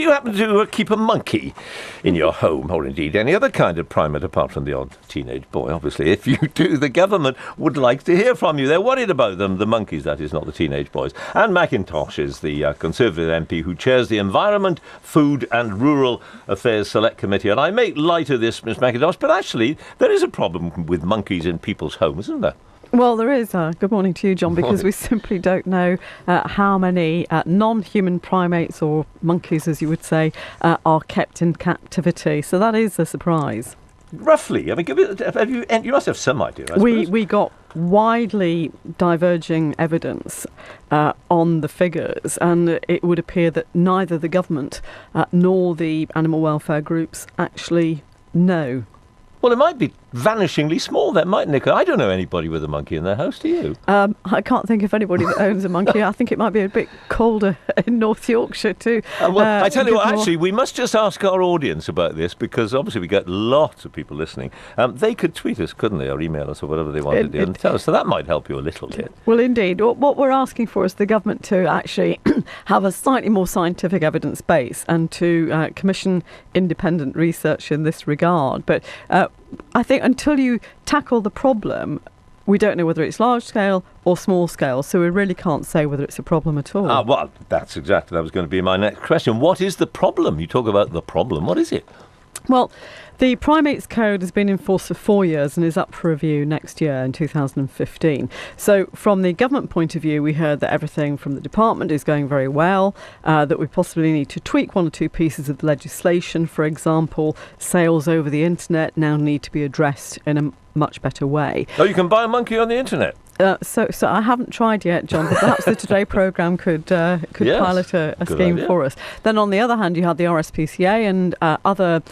Do you happen to keep a monkey in your home, or indeed any other kind of primate apart from the odd teenage boy? Obviously, if you do, the government would like to hear from you. They're worried about them, the monkeys, that is, not the teenage boys. And Mcintosh is the Conservative MP who chairs the Environment, Food and Rural Affairs Select Committee. And I make light of this, Ms Mcintosh, but actually there is a problem with monkeys in people's homes, isn't there? Well, there is. Good morning to you, John, because we simply don't know how many non-human primates, or monkeys as you would say, are kept in captivity. So that is a surprise. Roughly? I mean, you must have some idea, I suppose. We got widely diverging evidence on the figures, and it would appear that neither the government nor the animal welfare groups actually know. Well, it might be vanishingly small, that might, Nicola. I don't know anybody with a monkey in their house, do you? I can't think of anybody that owns a monkey. I think it might be a bit colder in North Yorkshire too. Well, I tell you what, actually, we must just ask our audience about this, because obviously we get lots of people listening. They could tweet us, couldn't they, or email us, or whatever they wanted to do, and tell us. So that might help you a little bit. Well, indeed. What we're asking for is the government to actually have a slightly more scientific evidence base and to commission independent research in this regard. But I think until you tackle the problem, we don't know whether it's large scale or small scale, so we really can't say whether it's a problem at all. Well, that was going to be my next question. What is the problem? You talk about the problem. What is it? Well, the Primates Code has been in force for 4 years and is up for review next year in 2015. So from the government point of view, we heard that everything from the department is going very well, that we possibly need to tweak one or two pieces of the legislation. For example, sales over the internet now need to be addressed in a much better way. Oh, you can buy a monkey on the internet? So I haven't tried yet, John, but perhaps the Today programme could pilot a scheme for us. Then on the other hand, you had the RSPCA and other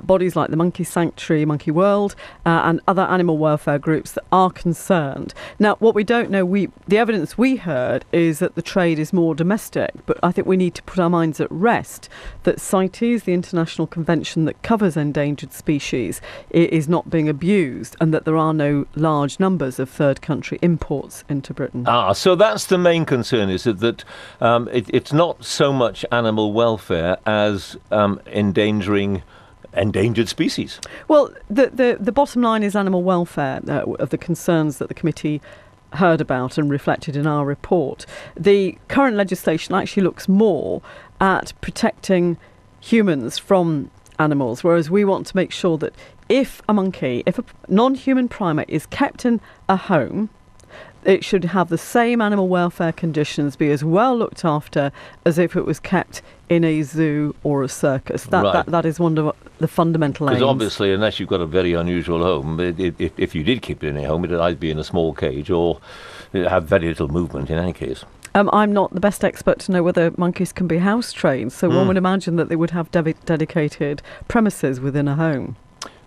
bodies like the Monkey Sanctuary, Monkey World, and other animal welfare groups that are concerned. Now, what we don't know, the evidence we heard is that the trade is more domestic, but I think we need to put our minds at rest that CITES, the international convention that covers endangered species, is not being abused, and that there are no large numbers of third country imports into Britain. So that's the main concern, is that it's not so much animal welfare as endangering endangered species. Well, the bottom line is animal welfare of the concerns that the committee heard about and reflected in our report. The current legislation actually looks more at protecting humans from animals, whereas we want to make sure that if a non-human primate is kept in a home, it should have the same animal welfare conditions, be as well looked after as if it was kept in a zoo or a circus. That is one of the fundamental aims. Because obviously, unless you've got a very unusual home, if you did keep it in a home, it would either be in a small cage or have very little movement in any case. I'm not the best expert to know whether monkeys can be house trained, so one would imagine that they would have dedicated premises within a home.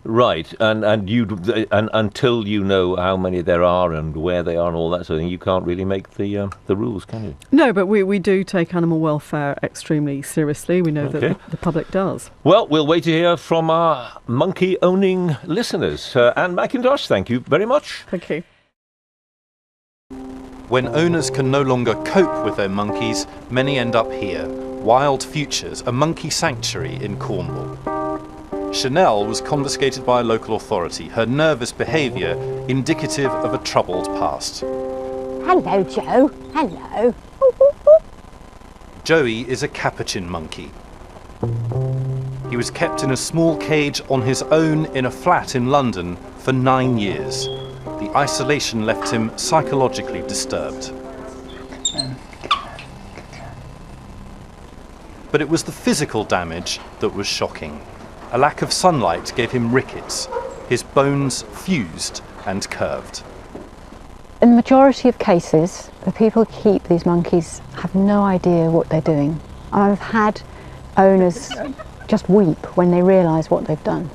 Right, and until you know how many there are and where they are and all that sort of thing, you can't really make the rules, can you? No, but we do take animal welfare extremely seriously. We know that the public does. Well, we'll wait to hear from our monkey-owning listeners. Anne Mcintosh, thank you very much. Thank you. When owners can no longer cope with their monkeys, many end up here. Wild Futures, a monkey sanctuary in Cornwall. Chanel was confiscated by a local authority, her nervous behaviour indicative of a troubled past. Hello, Joe. Hello. Joey is a capuchin monkey. He was kept in a small cage on his own in a flat in London for 9 years. The isolation left him psychologically disturbed. But it was the physical damage that was shocking. A lack of sunlight gave him rickets. His bones fused and curved. In the majority of cases, the people who keep these monkeys have no idea what they're doing. I've had owners just weep when they realise what they've done.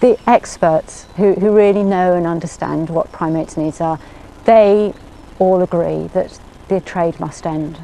The experts who really know and understand what primates' needs are, they all agree that the trade must end.